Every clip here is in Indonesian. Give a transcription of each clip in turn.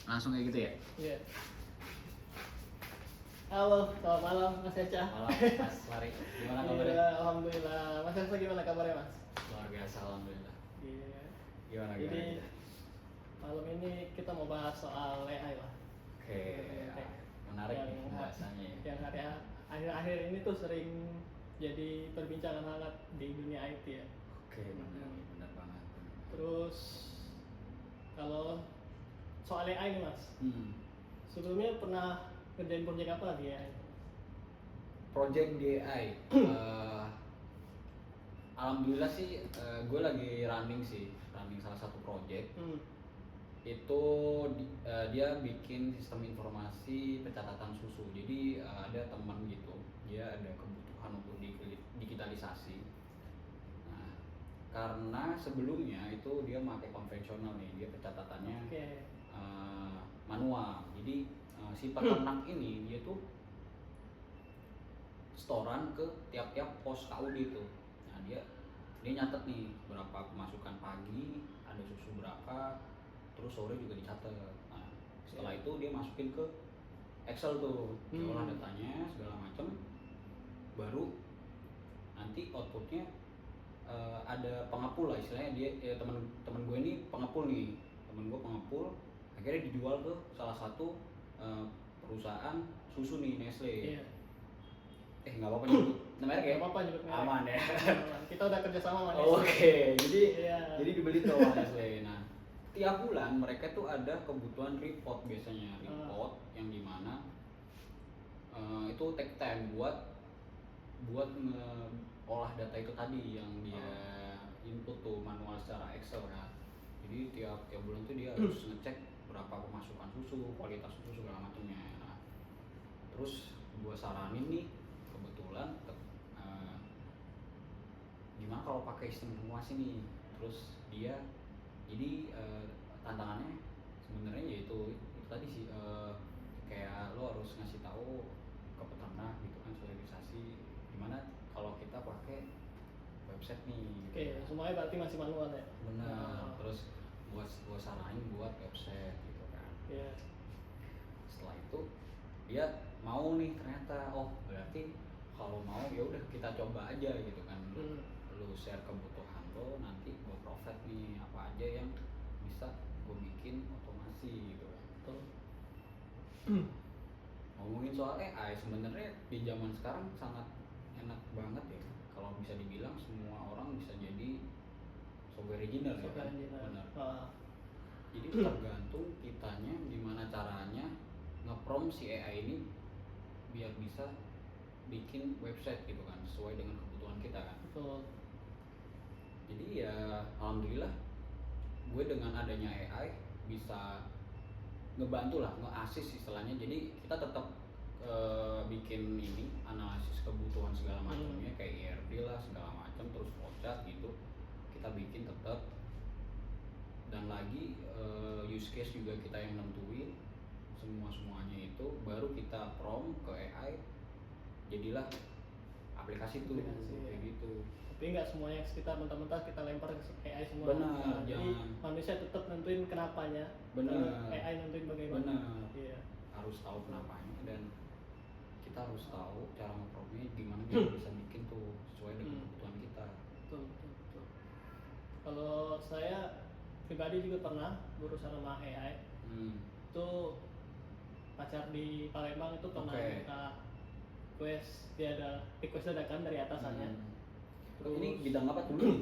Langsung kayak gitu ya? Iya. Halo, selamat malam Mas Eca. Malam Mas Lari, gimana kabarnya? Iya, alhamdulillah. Mas Eca gimana kabarnya Mas? Luar biasa, alhamdulillah. Iya. Gimana Jadi gimana? malam ini kita mau bahas soal AI lah. Oke, menarik nih pembahasannya ya. Yang akhir-akhir ini tuh sering jadi perbincangan hangat di dunia IT ya. Oke, benar banget. Terus kalau soal AI nih Mas, sebelumnya pernah kerjain proyek apa di AI? Project DI, alhamdulillah sih, gue lagi running salah satu project. Itu dia bikin sistem informasi pencatatan susu. Jadi ada teman gitu, dia ada kebutuhan untuk digitalisasi. Nah, karena sebelumnya itu dia pakai konvensional nih, dia pencatatannya manual. Jadi si peternak ini dia tuh setoran ke tiap-tiap pos KUD itu. Nah dia nyatet nih berapa pemasukan pagi, ada susu berapa, terus sore juga dicatat. Nah setelah itu dia masukin ke Excel tuh, diolah datanya segala macam, baru nanti outputnya ada pengepul lah istilahnya. Dia teman gue ini pengepul nih, temen gue pengepul, akhirnya dijual ke salah satu perusahaan susu nih, Nestle. Nggak apa-apa nyebut merek ya? Nggak apa-apa nyebut merek. Aman ya? Kita udah kerja sama sama Nestle. Oke, jadi dibeli tuh sama Nestle. Nah, tiap bulan mereka tuh ada kebutuhan report biasanya. Report yang dimana itu take time buat olah data itu tadi yang dia input tuh manual secara Excel ya. Jadi tiap bulan tuh dia harus ngecek berapa pemasukan susu, kualitas susu segala macamnya. Nah, terus gua saranin nih kebetulan gimana kalau pakai sistem informasi nih. Terus dia jadi tantangannya sebenarnya yaitu itu tadi sih, kayak lo harus ngasih tahu ke peternak gitu kan, sosialisasi gimana kalau kita pakai website nih gitu. Semuanya berarti masih manual ya? Benar. Terus gua saranin buat website gitu kan. Setelah itu dia mau nih ternyata, oh berarti kalau mau ya udah kita coba aja gitu kan. Lu share kebutuhan lo, nanti gue provide nih apa aja yang bisa gue bikin otomasi gitu kan. Ngomongin soal AI, sebenarnya di zaman sekarang sangat enak banget ya, kalau bisa dibilang semua orang bisa jadi software engineer ya kan. Benar. Jadi tergantung kitanya gimana caranya nge-prompt si AI ini biar bisa bikin website gitu kan, sesuai dengan kebutuhan kita kan. Betul. Jadi ya alhamdulillah gue dengan adanya AI bisa ngebantu lah, nge-assist istilahnya. Jadi kita tetap bikin ini analisis kebutuhan segala macamnya, kayak ERD lah segala macam, terus flowchart gitu kita bikin tetap. Dan lagi use case juga kita yang nentuin semuanya itu, baru kita prompt ke AI, jadilah aplikasi tuh kayak gitu. Tapi nggak semuanya kita mentah-mentah kita lempar ke AI semua. Benar, jadi manusia tetap nentuin kenapanya. Benar. AI nentuin bagaimana. Benar. Iya. Harus tahu kenapanya, dan kita harus tahu cara nge-prompt-nya gimana biar bisa bikin tuh sesuai dengan kebutuhan kita. Betul. Kalau saya pribadi juga pernah berusaha sama AI. Itu pacar di Palembang itu pernah minta request, dia ada request dadakan dari atasannya. Terus ini bidang apa dulu nih?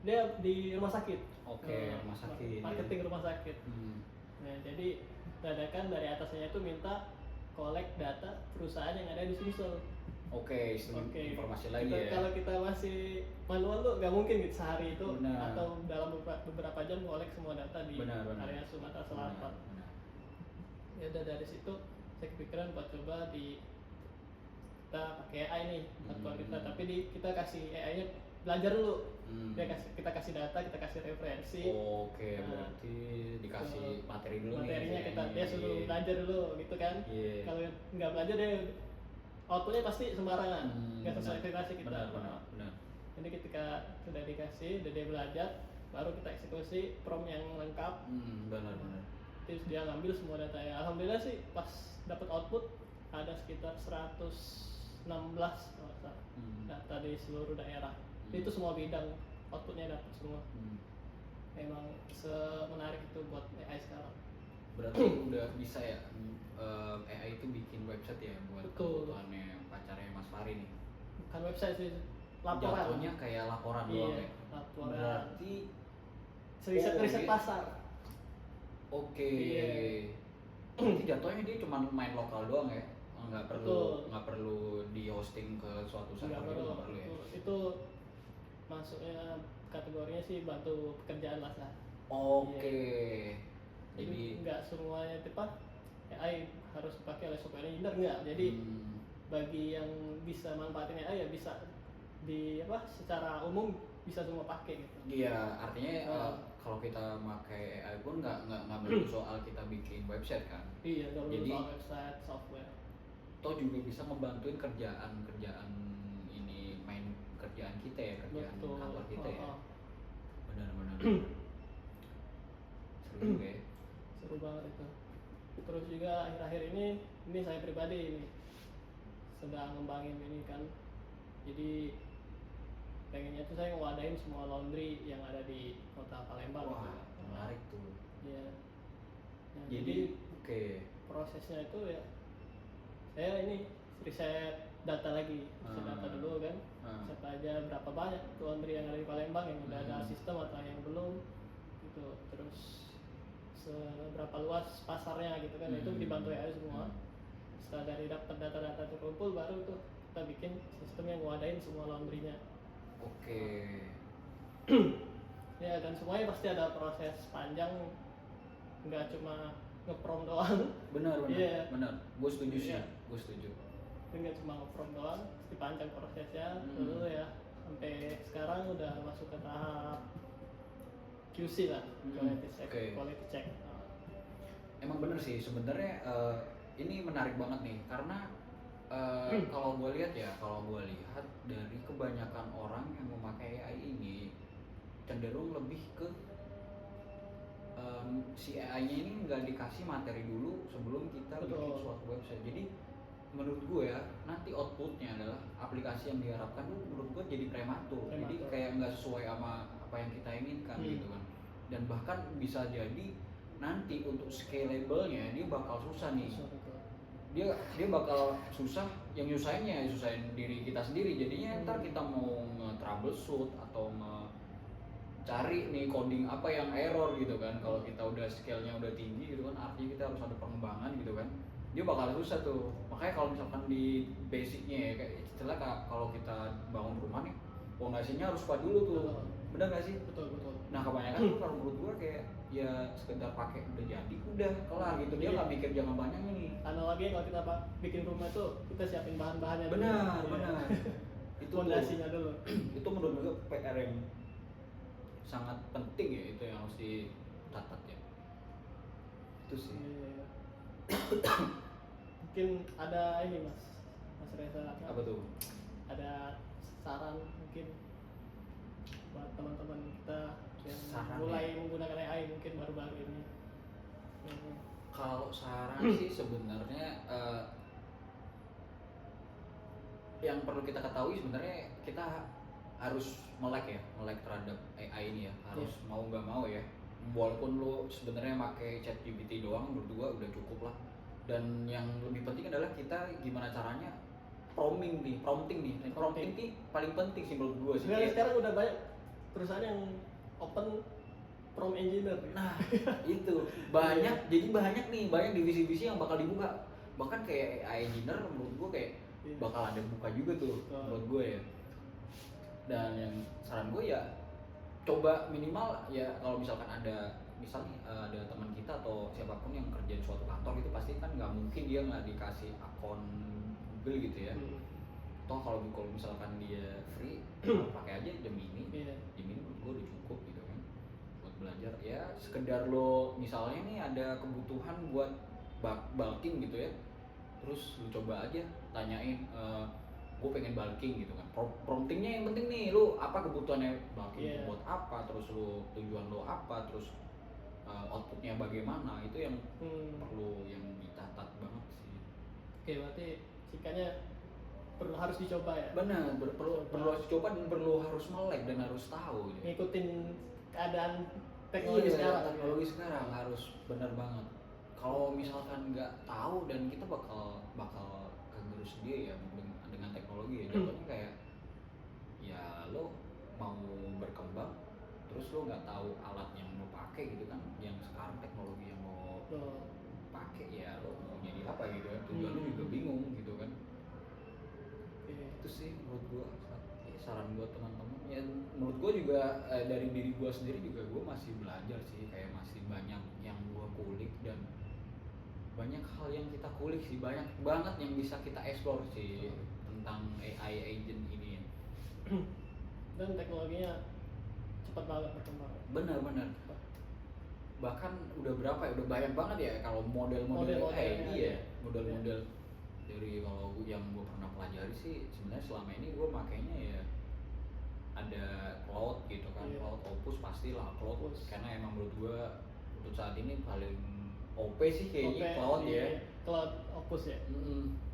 Dia di rumah sakit. Rumah sakit. Marketing rumah sakit. Nah, jadi dadakan dari atasannya itu minta collect data perusahaan yang ada di Sumsel. Informasi lagi ya. Kalau kita masih manual tuh nggak mungkin gitu sehari itu. Benar. Atau dalam beberapa jam collect semua data di area Sumatera Selatan. Ya udah, dari situ saya kepikiran buat coba kita pakai AI nih bantuan kita, tapi kita kasih AI-nya belajar dulu. Kita kasih data, kita kasih referensi. Berarti dikasih materi dulu. Materinya dia suruh belajar dulu gitu kan. Kalau nggak belajar dia outputnya pasti sembarangan, nggak sesuai ekspektasi kita. Benar. Jadi ketika sudah dikasih, udah dia belajar, baru kita eksekusi prompt yang lengkap. Benar. terus dia ngambil semua data ya. Alhamdulillah sih pas dapat output ada sekitar 116 kalau nggak salah, data di seluruh daerah. Itu semua bidang outputnya dapat semua. Emang semenarik itu buat AI sekarang. Berarti udah bisa ya AI itu bikin website ya buat kebutuhannya pacarnya Mas Fahri nih? Bukan website sih, laporan. Jatuhnya kayak laporan doang ya? Laporan. Berarti riset pasar. Oke. Berarti jatuhnya dia cuma main lokal doang ya? Nggak perlu di hosting ke suatu server gitu, nggak perlu ya? Itu masuknya kategorinya sih bantu pekerjaan lah. Oke. Jadi nggak semuanya AI harus dipakai oleh software engineer, nggak. Jadi bagi yang bisa manfaatin AI ya bisa secara umum bisa semua pakai gitu. Iya, artinya kalau kita pakai AI pun nggak melulu soal kita bikin website kan? Iya, nggak melulu soal website, software. Toh juga bisa ngebantuin kerjaan ini, main kerjaan kita ya, kerjaan kantor kita ya. Benar. Seru juga ya. Seru banget itu. Terus juga akhir-akhir ini saya pribadi ini sedang ngembangin ini kan. Jadi pengennya tuh saya ngewadain semua laundry yang ada di kota Palembang. Wah, menarik tuh. Iya. Nah, jadi prosesnya itu ya saya ini riset data lagi, riset data dulu kan. Siapa aja berapa banyak laundry yang ada di Palembang yang udah ada sistem atau yang belum gitu. Terus seberapa luas pasarnya gitu kan. Itu dibantu AI semua. Setelah dari dapat data-data terkumpul baru tuh kita bikin sistem yang ngewadain semua laundrynya. Oke. Ya, dan semuanya pasti ada proses panjang, nggak cuma nge-prom doang. Benar. Gue setuju sih. Gue setuju. Nggak cuma nge-prom doang, pasti panjang prosesnya. Dulu ya sampai sekarang udah masuk ke tahap QC lah, quality check. Emang bener sih sebenarnya ini menarik banget nih karena kalau gue lihat dari kebanyakan orang yang memakai AI ini cenderung lebih ke si AI-nya ini nggak dikasih materi dulu sebelum kita bikin suatu website. Jadi menurut gue ya nanti outputnya adalah aplikasi yang diharapkan tuh menurut gue jadi prematur. Jadi kayak nggak sesuai sama apa yang kita inginkan gitu kan. Dan bahkan bisa jadi nanti untuk scalable-nya dia bakal susah nih. Dia bakal susah, yang nyusahin diri kita sendiri. Jadinya ntar kita mau nge-troubleshoot atau cari nih coding apa yang error gitu kan. Kalau kita udah scale-nya udah tinggi gitu kan, artinya kita harus ada pengembangan gitu kan. Dia bakal susah tuh. Makanya kalau misalkan di basicnya ya, kayak istilah kalau kita bangun rumah nih, fondasinya harus kuat dulu tuh. Bener gak sih? Betul. Nah kebanyakan tuh kalau menurut gua kayak ya sekedar pakai udah jadi udah kelar gitu. Dia nggak mikir jangka panjangnya nih. Analoginya kalau kita bikin rumah tuh kita siapin bahan-bahannya dulu. Benar. Itu fondasinya dulu. Itu menurut gua PR yang sangat penting ya, itu yang harus dicatat ya. Itu sih. Mungkin ada ini Mas Reza. Apa tuh? Ada saran mungkin buat teman-teman kita yang mulai menggunakan AI mungkin baru-baru ini. Kalau saran sih sebenarnya yang perlu kita ketahui sebenarnya kita harus melek terhadap AI ini ya, harus mau nggak mau ya. Walaupun lo sebenarnya pakai ChatGPT doang, menurut gua udah cukup lah. Dan yang lebih penting adalah kita gimana caranya prompting nih. Prompting nih paling penting sih menurut gua sih. Sekarang udah banyak perusahaan yang open prompt engineer. Nah, itu banyak. Jadi banyak divisi-divisi yang bakal dibuka. Bahkan kayak AI engineer menurut gua kayak bakal ada buka juga tuh menurut gua ya. Dan yang saran gue ya coba minimal ya kalau misalkan ada teman kita atau siapapun yang kerja di suatu kantor itu pasti kan nggak mungkin dia nggak dikasih akun Google gitu ya. Toh kalau misalkan dia free pakai aja Gemini. Gemini menurut gue udah cukup gitu kan buat belajar ya. Sekedar lo misalnya nih ada kebutuhan buat bulking gitu ya, terus lo coba aja tanyain gue pengen bulking gitu kan. Promptingnya yang penting nih, lu apa kebutuhannya bulking buat apa, terus lu tujuan lu apa, terus outputnya bagaimana, itu yang perlu yang dicatat banget sih. Oke, berarti singkatnya harus dicoba ya. Benar, perlu harus coba dan perlu harus melek dan harus tahu. Ngikutin keadaan teknologi sekarang. Teknologi sekarang harus benar banget. Kalau misalkan nggak tahu dan kita bakal kegerus dia ya dengan teknologi ya, jatuhnya kayak ya lo mau berkembang terus lo nggak tahu alat yang lo pakai gitu kan, yang sekarang teknologi yang lo pakai ya lo mau jadi apa gitu kan, tujuan lo juga bingung gitu kan. Itu sih menurut gua saran buat teman-teman ya. Menurut gua juga dari diri gua sendiri juga gua masih belajar sih, kayak masih banyak yang gua kulik dan banyak hal yang kita kulik sih, banyak banget yang bisa kita explore sih tentang AI agent ini. Dan teknologinya cepat banget berkembang. Benar. Bahkan udah berapa ya, udah banyak banget ya kalau model-model AI ya, model-model dari kalau yang gue pernah pelajari sih sebenarnya selama ini gue makainya ya ada Claude gitu kan, Claude Opus pastilah Claude, karena emang menurut gue untuk saat ini paling OP sih kayaknya Claude ya. Claude Opus ya.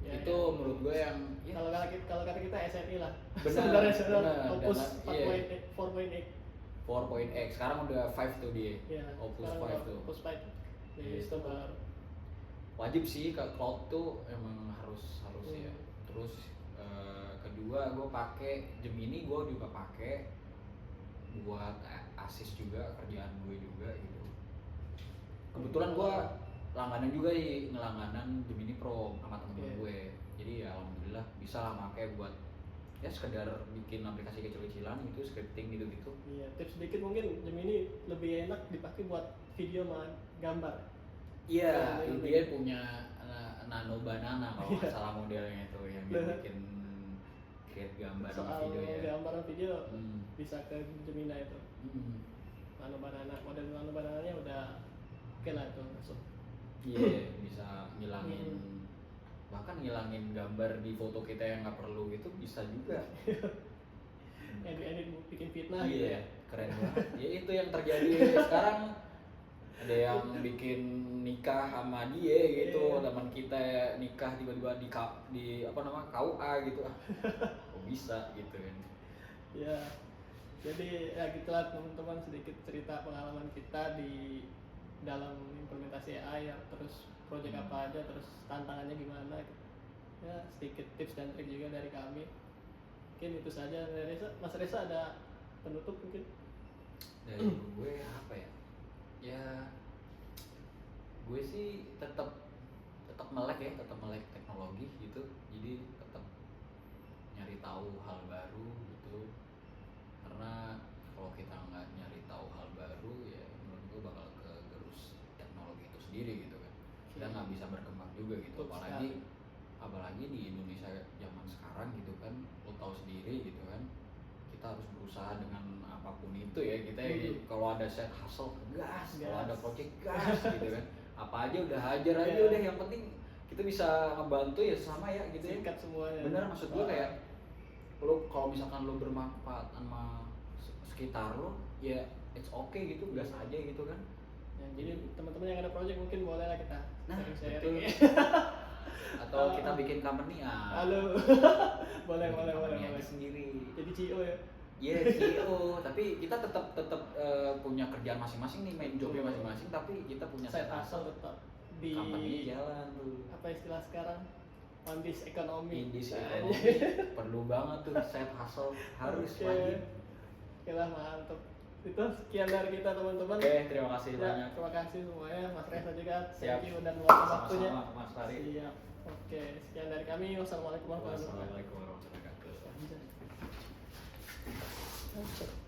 Itu menurut gue yang kalau kata kita SNI lah. Benar. Opus 4.8. 4.x sekarang udah 5 tuh dia. Opus 5 tuh. Opus 5. Jadi itu baru. Wajib sih ke cloud tuh emang harus ya. Terus kedua gue pakai Gemini, gue juga pakai buat assist juga kerjaan gue juga gitu. Kebetulan gue langganan juga sih, ngelangganan Gemini Pro sama temen gue. Jadi ya alhamdulillah bisa lah pakai buat ya sekedar bikin aplikasi kecil-kecilan gitu, scripting gitu-gitu. Iya, tips sedikit mungkin Gemini lebih enak dipakai buat video sama gambar. Iya, dia punya Nano Banana kalau nggak salah modelnya itu yang dia bikin create gambar sama video ya. Gambar sama video bisa ke Gemini itu. Nano Banana, model Nano Banana-nya udah oke lah itu masuk. Iya, bisa ngilangin bahkan ngilangin gambar di foto kita yang nggak perlu gitu bisa juga. Edit bikin fitnah gitu ya. Keren banget. Ya itu yang terjadi sekarang, ada yang bikin nikah sama dia gitu, teman kita nikah tiba-tiba di apa namanya KUA gitu. Kok bisa gitu kan. Ya. Jadi ya gitulah teman-teman, sedikit cerita pengalaman kita di dalam implementasi AI ya, terus proyek apa aja, terus tantangannya gimana gitu. Ya sedikit tips dan trik juga dari kami. Mungkin itu saja dari Reza. Mas Reza ada penutup mungkin? Dari gue apa ya? Ya gue sih tetap melek teknologi gitu. Jadi tetap nyari tahu hal baru gitu. Karena kalau kita nggak nyari tahu hal baru ya menurut gue bakal kegerus teknologi itu sendiri gitu kan. Kita nggak bisa berkembang juga gitu, apalagi di Indonesia zaman sekarang gitu kan, lo tahu sendiri gitu kan, kita harus berusaha dengan apapun itu ya, kita kalau ada set hustle gas, kalau ada project gas gitu kan, apa aja udah hajar aja udah, yang penting kita bisa ngebantu ya sama ya gitu. Singkat semuanya. Bener, maksud gue kayak lo kalau misalkan lo bermanfaat sama sekitar lo ya it's okay gitu, gas aja gitu kan. Ya, jadi teman-teman yang ada project mungkin boleh lah kita sharing. Atau kita bikin company halo. boleh sendiri. Jadi CEO ya. Iya, CEO, tapi kita tetap punya kerjaan masing-masing nih, main jobnya masing-masing, tapi kita punya side hustle tetap di company jalan tuh. Apa istilah sekarang? Indis ekonomi. Perlu banget tuh side hustle, harus wajib. Oke lah, mantap. Itu sekian dari kita teman-teman. Oke, terima kasih banyak. Terima kasih semuanya, Mas Reza juga. Siap. Thank you dan meluangkan waktunya. Sama-sama, Mas Tari. Siap. Oke, sekian dari kami. Wassalamualaikum warahmatullahi wabarakatuh. Wassalamualaikum warahmatullahi wabarakatuh.